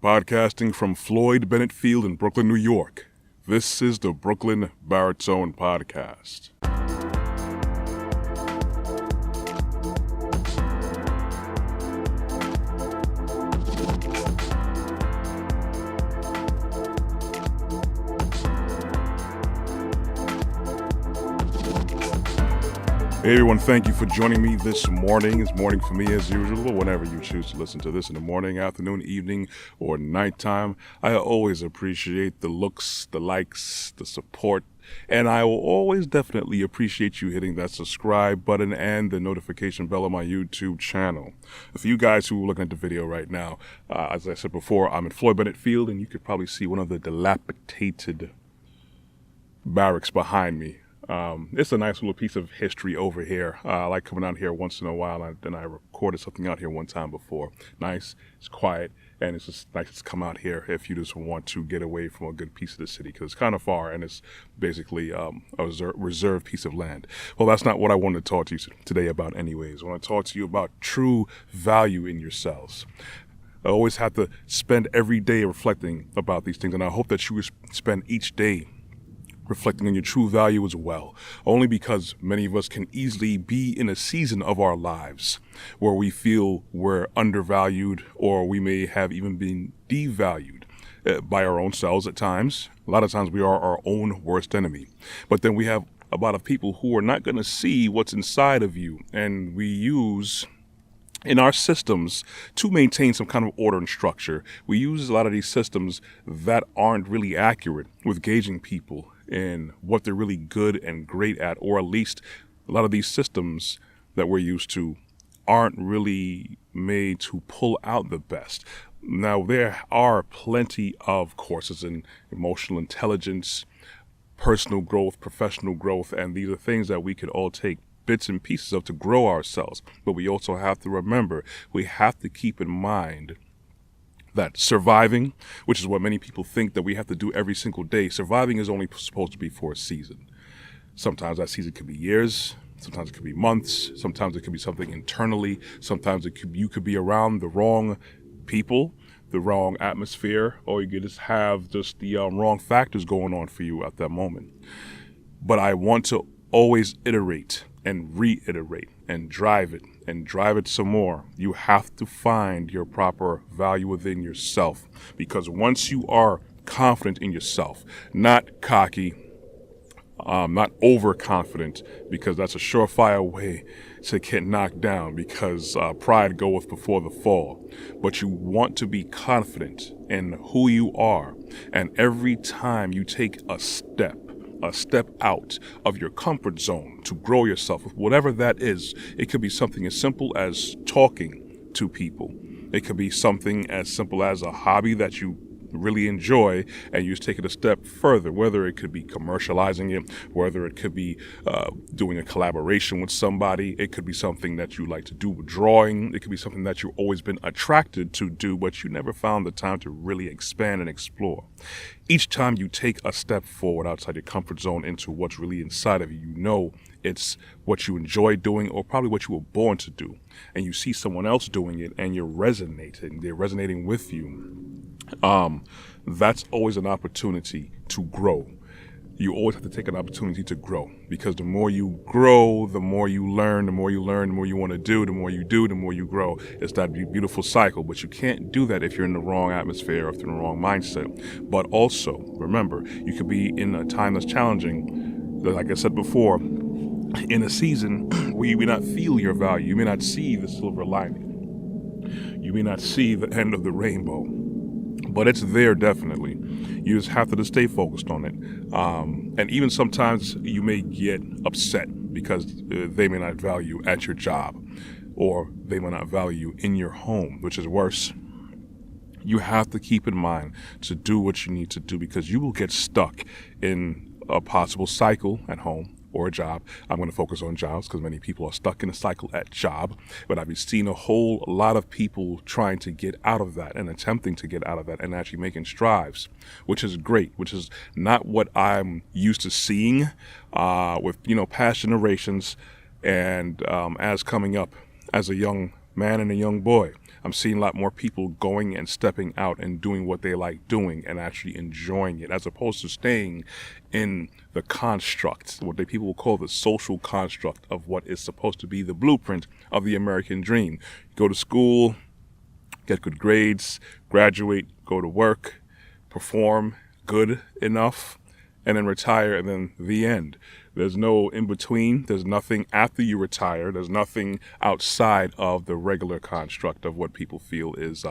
Podcasting from Floyd Bennett Field in Brooklyn, New York. This is the Brooklyn Baritone Podcast. Hey everyone, thank you for joining me this morning. It's morning for me as usual, whenever you choose to listen to this in the morning, afternoon, evening, or nighttime. I always appreciate the looks, the likes, the support, and I will always definitely appreciate you hitting that subscribe button and the notification bell on my YouTube channel. For you guys who are looking at the video right now, as I said before, I'm in Floyd Bennett Field, and you could probably see one of the dilapidated barracks behind me. It's a nice little piece of history over here. I like coming out here once in a while, and I recorded something out here one time before. Nice, it's quiet, and it's just nice to come out here if you just want to get away from a good piece of the city, because it's kind of far, and it's basically a reserved piece of land. Well, that's not what I wanted to talk to you today about anyways. I want to talk to you about true value in yourselves. I always have to spend every day reflecting about these things, and I hope that you spend each day reflecting on your true value as well, only because many of us can easily be in a season of our lives where we feel we're undervalued, or we may have even been devalued by our own selves at times. A lot of times we are our own worst enemy. But then we have a lot of people who are not going to see what's inside of you, and we use in our systems to maintain some kind of order and structure. We use a lot of these systems that aren't really accurate with gauging people and what they're really good and great at, or at least a lot of these systems that we're used to aren't really made to pull out the best. Now, there are plenty of courses in emotional intelligence, personal growth, professional growth, and these are things that we could all take bits and pieces of to grow ourselves. But we also have to remember, we have to keep in mind that surviving, which is what many people think that we have to do every single day, surviving is only supposed to be for a season. Sometimes that season could be years, sometimes it could be months, sometimes it could be something internally, sometimes you could be around the wrong people, the wrong atmosphere, or you could just have the wrong factors going on for you at that moment. But I want to always iterate and reiterate and drive it some more. You have to find your proper value within yourself, because once you are confident in yourself, not cocky, not overconfident, because that's a surefire way to get knocked down, because pride goeth before the fall. But you want to be confident in who you are, and every time you take a step out of your comfort zone to grow yourself, whatever that is. It could be something as simple as talking to people. It could be something as simple as a hobby that you really enjoy, and you just take it a step further, whether it could be commercializing it, whether it could be doing a collaboration with somebody. It could be something that you like to do with drawing. It could be something that you've always been attracted to do, but you never found the time to really expand and explore. Each time you take a step forward outside your comfort zone into what's really inside of you, you know it's what you enjoy doing, or probably what you were born to do, and you see someone else doing it and they're resonating with you. That's always an opportunity to grow. You always have to take an opportunity to grow, because the more you grow, the more you learn, the more you want to do, the more you do, the more you grow. It's that beautiful cycle, but you can't do that if you're in the wrong atmosphere or if you're in the wrong mindset. But also, remember, you could be in a time that's challenging, like I said before, in a season where you may not feel your value. You may not see the silver lining. You may not see the end of the rainbow. But it's there definitely. You just have to just stay focused on it. And even sometimes you may get upset because they may not value at your job, or they may not value in your home, which is worse. You have to keep in mind to do what you need to do, because you will get stuck in a possible cycle at home or a job. I'm going to focus on jobs because many people are stuck in a cycle at job, but I've seen a whole lot of people trying to get out of that and attempting to get out of that and actually making strides, which is great, which is not what I'm used to seeing with, past generations, and as coming up as a young man and a young boy. I'm seeing a lot more people going and stepping out and doing what they like doing and actually enjoying it, as opposed to staying in the construct, what people will call the social construct of what is supposed to be the blueprint of the American dream. Go to school, get good grades, graduate, go to work, perform good enough, and then retire, and then the end. There's no in between. There's nothing after you retire. There's nothing outside of the regular construct of what people feel is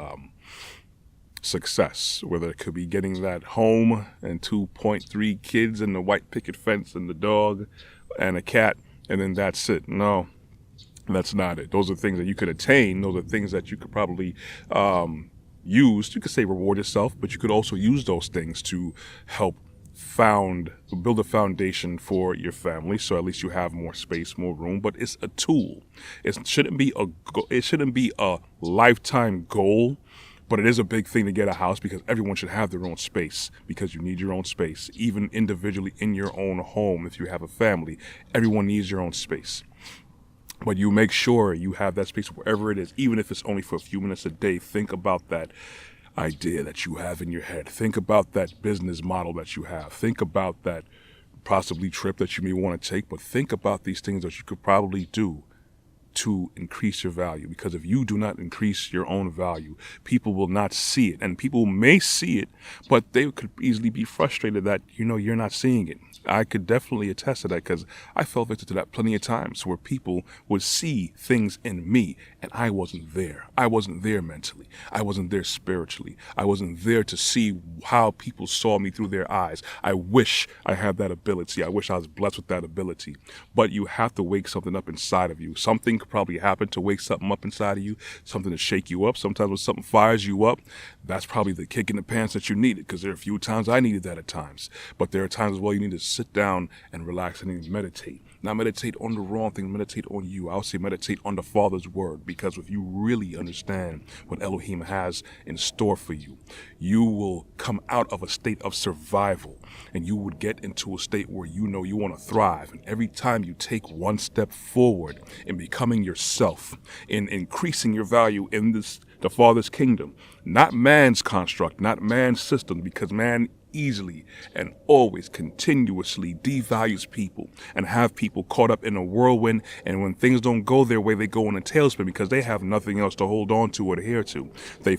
success, whether it could be getting that home and 2.3 kids and the white picket fence and the dog and a cat, and then that's it. No, that's not it. Those are things that you could attain. Those are things that you could probably use. You could say reward yourself, but you could also use those things to help build a foundation for your family, so at least you have more space, more room. But it's a tool. It shouldn't be a lifetime goal, but it is a big thing to get a house, because everyone should have their own space, because you need your own space, even individually in your own home. If you have a family, everyone needs your own space. But you make sure you have that space wherever it is, even if it's only for a few minutes a day. Think about that idea that you have in your head. Think about that business model that you have. Think about that possibly trip that you may want to take, but think about these things that you could probably do to increase your value. Because if you do not increase your own value, people will not see it. And people may see it, but they could easily be frustrated that, you're not seeing it. I could definitely attest to that, because I fell victim to that plenty of times, where people would see things in me and I wasn't there. I wasn't there mentally. I wasn't there spiritually. I wasn't there to see how people saw me through their eyes. I wish I had that ability. I wish I was blessed with that ability. But you have to wake something up inside of you. Something could probably happen to wake something up inside of you, something to shake you up. Sometimes when something fires you up, that's probably the kick in the pants that you needed, because there are a few times I needed that at times. But there are times as well you need to sit down and relax and meditate. Not meditate on the wrong thing, meditate on you. I would say meditate on the Father's word, because if you really understand what Elohim has in store for you, you will come out of a state of survival, and you would get into a state where you want to thrive. And every time you take one step forward in becoming yourself, in increasing your value in the Father's kingdom, not man's construct, not man's system, because man easily and always continuously devalues people and have people caught up in a whirlwind, and when things don't go their way, they go in a tailspin, because they have nothing else to hold on to or adhere to. They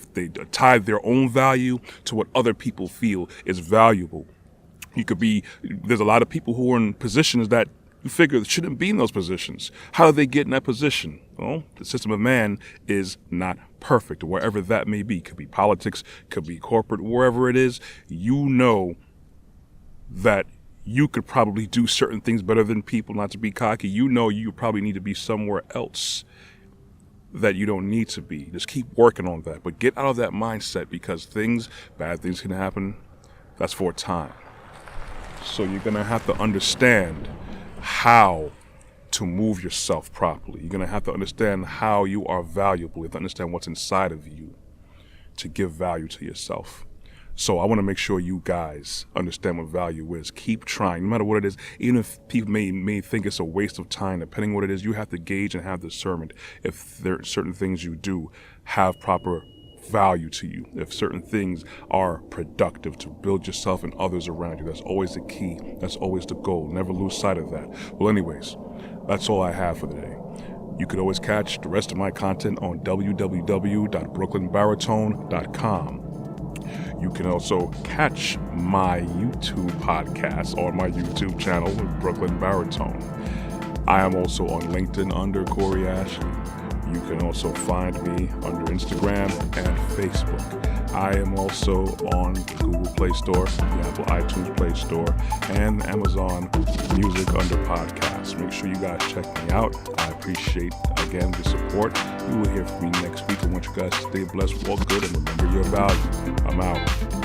tie their own value to what other people feel is valuable. There's a lot of people who are in positions that you figure shouldn't be in those positions. How do they get in that position? Well, the system of man is not perfect, wherever that may be. Could be politics, could be corporate, wherever it is. You know that you could probably do certain things better than people, not to be cocky. You know you probably need to be somewhere else that you don't need to be. Just keep working on that. But get out of that mindset, because bad things can happen. That's for a time. So you're going to have to understand how to move yourself properly. You're going to have to understand how you are valuable. You have to understand what's inside of you to give value to yourself. So I want to make sure you guys understand what value is. Keep trying, no matter what it is. Even if people may think it's a waste of time, depending on what it is, you have to gauge and have discernment if there are certain things you do have proper value to you, if certain things are productive to build yourself and others around you. That's always the key. That's always the goal. Never lose sight of that. Well, anyways, that's all I have for today. You could always catch the rest of my content on www.brooklynbaritone.com. You can also catch my YouTube podcast on my YouTube channel, Brooklyn Baritone. I am also on LinkedIn under Corey Ashley. You can also find me under Instagram and Facebook. I am also on the Google Play Store, the Apple iTunes Play Store, and Amazon Music under podcasts. Make sure you guys check me out. I appreciate, again, the support. You will hear from me next week. I want you guys to stay blessed, walk good, and remember your value. I'm out.